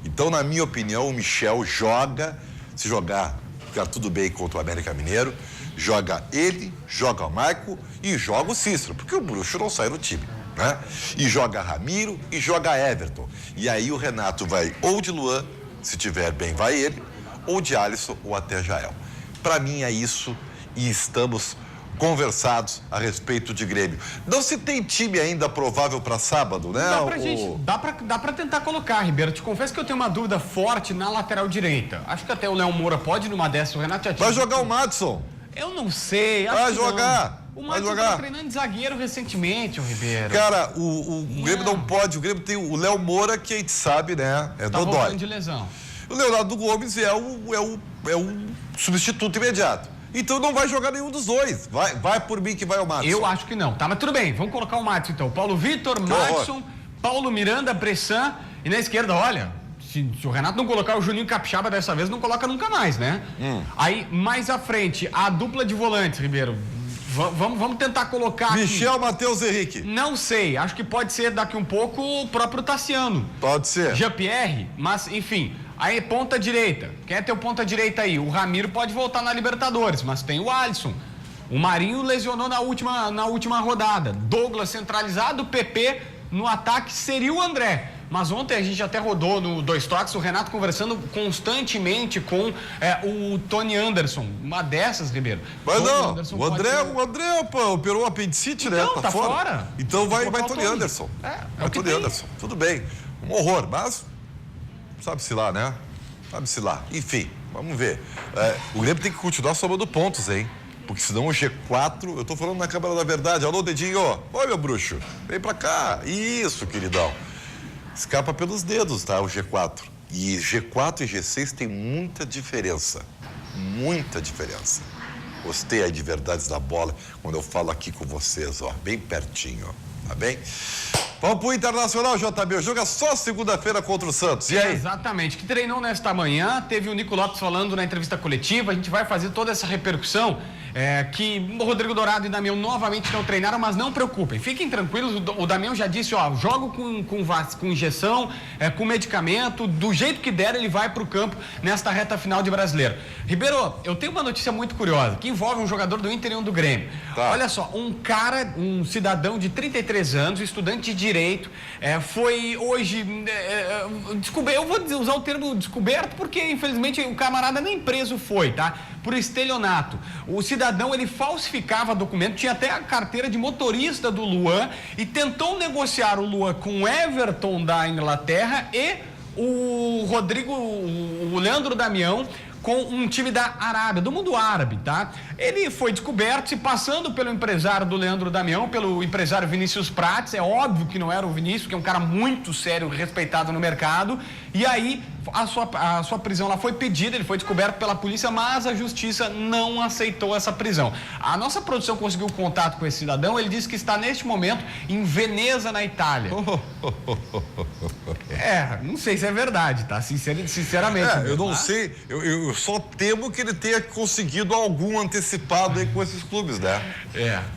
Então, na minha opinião, o Michel joga, se jogar, ficar tudo bem contra o América Mineiro, joga ele, joga o Maico e joga o Cícero, porque o Bruxo não sai do time, né? E joga Ramiro e joga Everton. E aí o Renato vai ou de Luan, se tiver bem vai ele, ou de Alisson ou até Jael. Para mim é isso e estamos conversados a respeito de Grêmio. Não se tem time ainda provável para sábado, né? Dá pra tentar colocar, Ribeiro. Te confesso que eu tenho uma dúvida forte na lateral direita. Acho que até o Léo Moura pode numa dessas. O Renato já tinha... Vai jogar o Madison. Eu não sei. Vai jogar. O Madison tá treinando de zagueiro recentemente, o Ribeiro. Cara, o Grêmio não pode. O Grêmio tem o Léo Moura, que a gente sabe, né? É dodói. Voltando de lesão. O Leonardo Gomes é o substituto imediato. Então não vai jogar nenhum dos dois. Vai por mim que vai o Madison. Eu acho que não, tá? Mas tudo bem, vamos colocar o Madison então. Paulo Vitor, Madison, Paulo Miranda, Bressan e na esquerda, olha, se o Renato não colocar o Juninho Capixaba dessa vez, não coloca nunca mais, né? Aí, mais à frente, a dupla de volantes, Ribeiro. Vamos tentar colocar Michel, Matheus Henrique. Não sei, acho que pode ser daqui um pouco o próprio Tassiano. Pode ser. Jean-Pierre, mas enfim... Aí, ponta direita. Quem é teu ponta direita aí? O Ramiro pode voltar na Libertadores, mas tem o Alisson. O Marinho lesionou na última rodada. Douglas centralizado, PP no ataque seria o André. Mas ontem a gente até rodou no Dois Toques, o Renato conversando constantemente com o Tony Anderson. Uma dessas, Ribeiro. Mas não, o André operou o apendicite, né? Então, tá fora. Então vai Tony Anderson. Vai Tony Anderson. Tudo bem. Um horror, mas... Sabe-se lá, né? Sabe-se lá. Enfim, vamos ver. O Grêmio tem que continuar somando pontos, hein? Porque senão o G4... Eu tô falando na Câmara da Verdade. Alô, dedinho. Oi, meu bruxo. Vem pra cá. Isso, queridão. Escapa pelos dedos, tá? O G4. E G4 e G6 tem muita diferença. Muita diferença. Gostei aí de verdades da bola quando eu falo aqui com vocês, ó. Bem pertinho, ó. Tá bem? Vamos pro Internacional, JB. O jogo é só segunda-feira contra o Santos. E aí? Exatamente. Que treinou nesta manhã. Teve o Nico Lopes falando na entrevista coletiva. A gente vai fazer toda essa repercussão. Que o Rodrigo Dourado e Damião novamente não treinaram, mas não preocupem. Fiquem tranquilos. O Damião já disse, ó, jogo com injeção, com medicamento. Do jeito que der, ele vai pro campo nesta reta final de Brasileiro. Ribeiro, eu tenho uma notícia muito curiosa, que envolve um jogador do Inter e um do Grêmio. Tá. Olha só, um cidadão de 33 anos, estudante de Direito, foi hoje eu vou usar o termo descoberto porque infelizmente o camarada nem preso foi, tá? Por estelionato. O cidadão, ele falsificava documento, tinha até a carteira de motorista do Luan e tentou negociar o Luan com o Everton da Inglaterra e o Leandro Damião com um time da Arábia, do mundo árabe, tá? Ele foi descoberto se passando pelo empresário do Leandro Damião, pelo empresário Vinícius Prates. É óbvio que não era o Vinícius, que é um cara muito sério, respeitado no mercado. E aí a sua prisão lá foi pedida, ele foi descoberto pela polícia, mas a justiça não aceitou essa prisão. A nossa produção conseguiu contato com esse cidadão, ele disse que está neste momento em Veneza, na Itália. Não sei se é verdade, tá? Sinceramente. Eu não sei, eu só temo que ele tenha conseguido algum antecipado aí com esses clubes, né?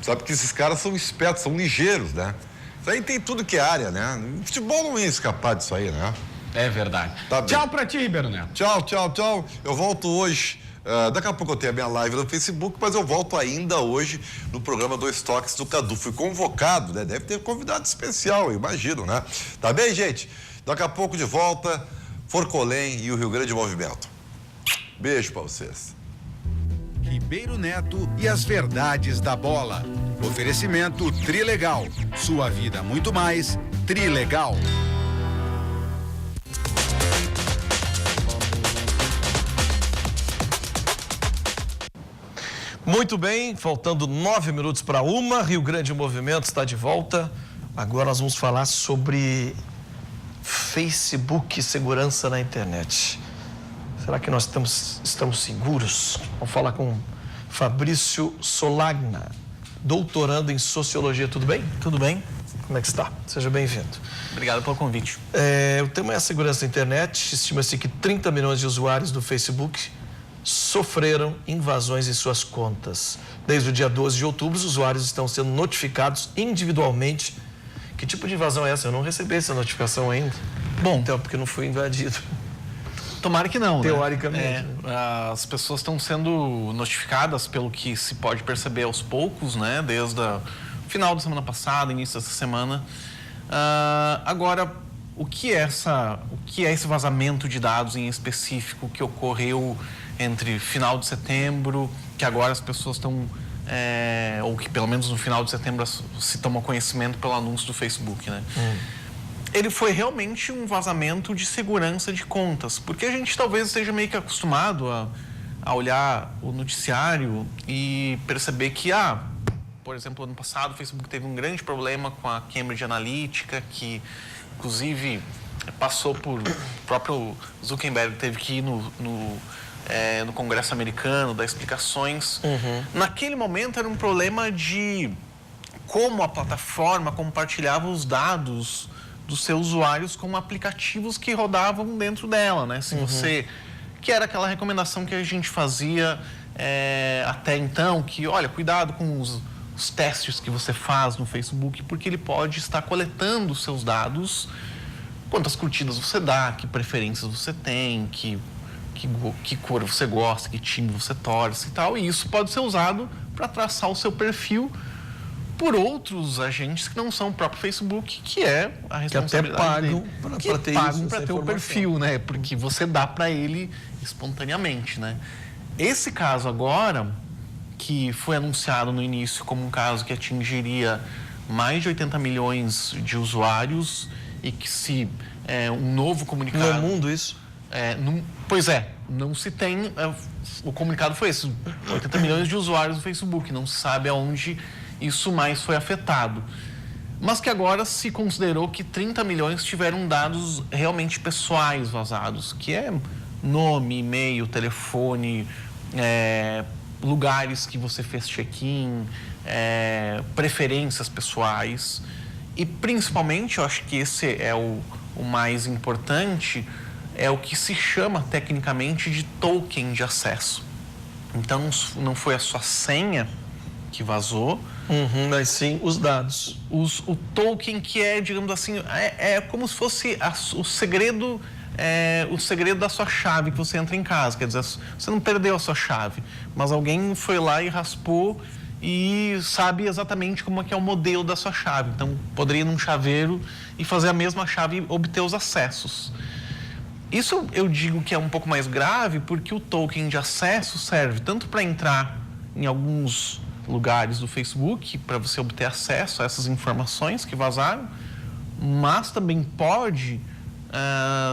Sabe que esses caras são espertos, são ligeiros, né? Isso aí tem tudo que é área, né? O futebol não ia escapar disso aí, né? É verdade. Tá bem. Tchau pra ti, Ribeiro Neto. Tchau. Eu volto hoje. Daqui a pouco eu tenho a minha live no Facebook, mas eu volto ainda hoje no programa Dois Toques do Cadu. Fui convocado, né? Deve ter convidado especial, eu imagino, né? Tá bem, gente? Daqui a pouco de volta, Forcolém e o Rio Grande Movimento. Beijo pra vocês. Ribeiro Neto e as verdades da bola. Oferecimento Trilegal. Sua vida muito mais. Trilegal. Muito bem, faltando 9 minutos para 1, Rio Grande Movimento está de volta. Agora nós vamos falar sobre Facebook e segurança na internet. Será que nós estamos seguros? Vamos falar com Fabrício Solagna, doutorando em Sociologia. Tudo bem? Tudo bem. Como é que está? Seja bem-vindo. Obrigado pelo convite. O tema é a segurança da internet. Estima-se que 30 milhões de usuários do Facebook sofreram invasões em suas contas. Desde o dia 12 de outubro, os usuários estão sendo notificados individualmente. Que tipo de invasão é essa? Eu não recebi essa notificação ainda. Bom, então, porque não fui invadido. Tomara que não, teoricamente. As pessoas estão sendo notificadas, pelo que se pode perceber aos poucos, né? Desde o final da semana passada, início dessa semana. Agora, o que é esse vazamento de dados em específico que ocorreu entre final de setembro, que agora as pessoas estão, ou que pelo menos no final de setembro se tomou conhecimento pelo anúncio do Facebook, né? Ele foi realmente um vazamento de segurança de contas, porque a gente talvez esteja meio que acostumado a olhar o noticiário e perceber que, por exemplo, ano passado o Facebook teve um grande problema com a Cambridge Analytica, que inclusive passou por... O próprio Zuckerberg teve que ir no Congresso americano, dar explicações. Naquele momento era um problema de como a plataforma compartilhava os dados dos seus usuários com aplicativos que rodavam dentro dela, né? Se você... Que era aquela recomendação que a gente fazia até então, que, olha, cuidado com os testes que você faz no Facebook, porque ele pode estar coletando os seus dados, quantas curtidas você dá, que preferências você tem, que cor você gosta, que time você torce e tal, e isso pode ser usado para traçar o seu perfil por outros agentes que não são o próprio Facebook, que é a responsabilidade dele. Que até pagam para ter o perfil, né? Porque você dá para ele espontaneamente, né? Esse caso agora, que foi anunciado no início como um caso que atingiria mais de 80 milhões de usuários e que se um novo comunicado... No mundo isso? Pois é, não se tem... o comunicado foi esse, 80 milhões de usuários do Facebook, não se sabe aonde isso mais foi afetado. Mas que agora se considerou que 30 milhões tiveram dados realmente pessoais vazados, que é nome, e-mail, telefone, lugares que você fez check-in, preferências pessoais. E principalmente, eu acho que esse é o mais importante, é o que se chama tecnicamente de token de acesso. Então não foi a sua senha que vazou, mas sim os dados. O token, que é, digamos assim, é como se fosse o segredo da sua chave que você entra em casa. Quer dizer, você não perdeu a sua chave, mas alguém foi lá e raspou e sabe exatamente como é que é o modelo da sua chave. Então, poderia ir num chaveiro e fazer a mesma chave e obter os acessos. Isso eu digo que é um pouco mais grave, porque o token de acesso serve tanto para entrar em alguns lugares do Facebook, para você obter acesso a essas informações que vazaram, mas também pode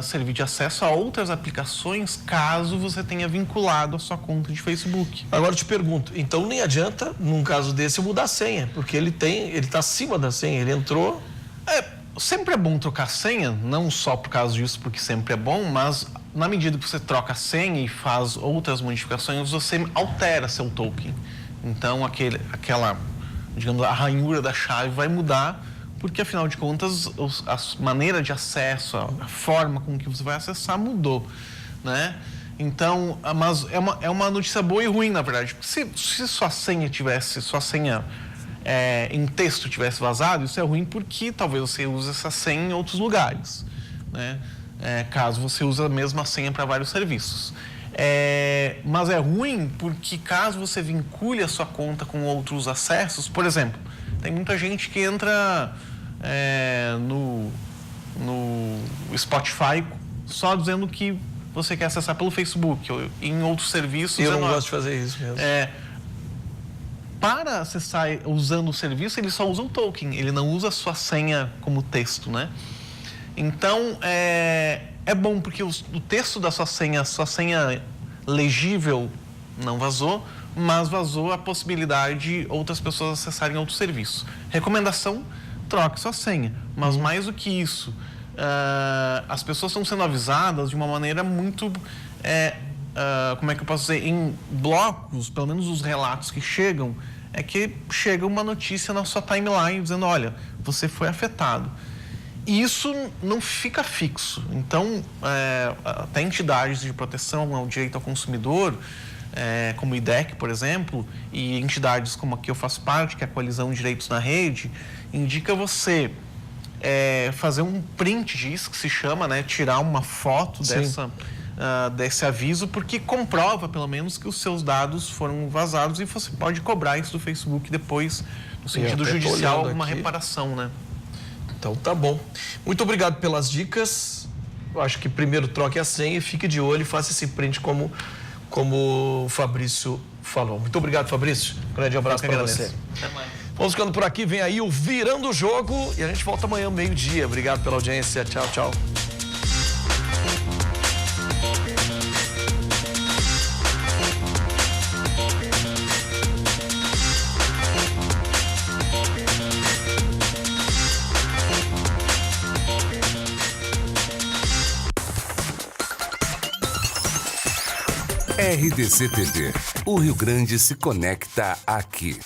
servir de acesso a outras aplicações, caso você tenha vinculado a sua conta de Facebook. Agora eu te pergunto, então nem adianta, num caso desse, eu mudar a senha, porque ele está acima da senha, ele entrou... Sempre é bom trocar senha, não só por causa disso, porque sempre é bom, mas na medida que você troca a senha e faz outras modificações, você altera seu token. Então, aquela, digamos, a ranhura da chave vai mudar, porque, afinal de contas, a maneira de acesso, a forma com que você vai acessar mudou, né? Então, mas é uma notícia boa e ruim, na verdade. Se sua senha em texto tivesse vazado, isso é ruim porque talvez você use essa senha em outros lugares, né? Caso você use a mesma senha para vários serviços. Mas é ruim porque caso você vincule a sua conta com outros acessos, por exemplo, tem muita gente que entra no Spotify só dizendo que você quer acessar pelo Facebook ou em outros serviços. Eu não gosto de fazer isso mesmo. Para acessar usando o serviço, ele só usa o token, ele não usa a sua senha como texto, né? Então, é bom porque o texto da sua senha legível não vazou, mas vazou a possibilidade de outras pessoas acessarem outro serviço. Recomendação, troque sua senha. Mas mais do que isso, as pessoas estão sendo avisadas de uma maneira muito... como é que eu posso dizer? Em blocos, pelo menos os relatos que chegam, é que chega uma notícia na sua timeline dizendo, olha, você foi afetado. E isso não fica fixo. Então, até entidades de proteção ao direito ao consumidor, como o IDEC, por exemplo, e entidades como a que eu faço parte, que é a Coalizão de Direitos na Rede, indica você fazer um print disso, que se chama, né, tirar uma foto desse aviso, porque comprova, pelo menos, que os seus dados foram vazados e você pode cobrar isso do Facebook depois, no sentido judicial, alguma reparação, né? Então tá bom. Muito obrigado pelas dicas. Eu acho que primeiro troque a senha e fique de olho e faça esse print como o Fabrício falou. Muito obrigado, Fabrício. Um grande abraço para você. Até mais. Vamos ficando por aqui, vem aí o Virando o Jogo e a gente volta amanhã, meio-dia. Obrigado pela audiência. Tchau, tchau. RDC TV. O Rio Grande se conecta aqui.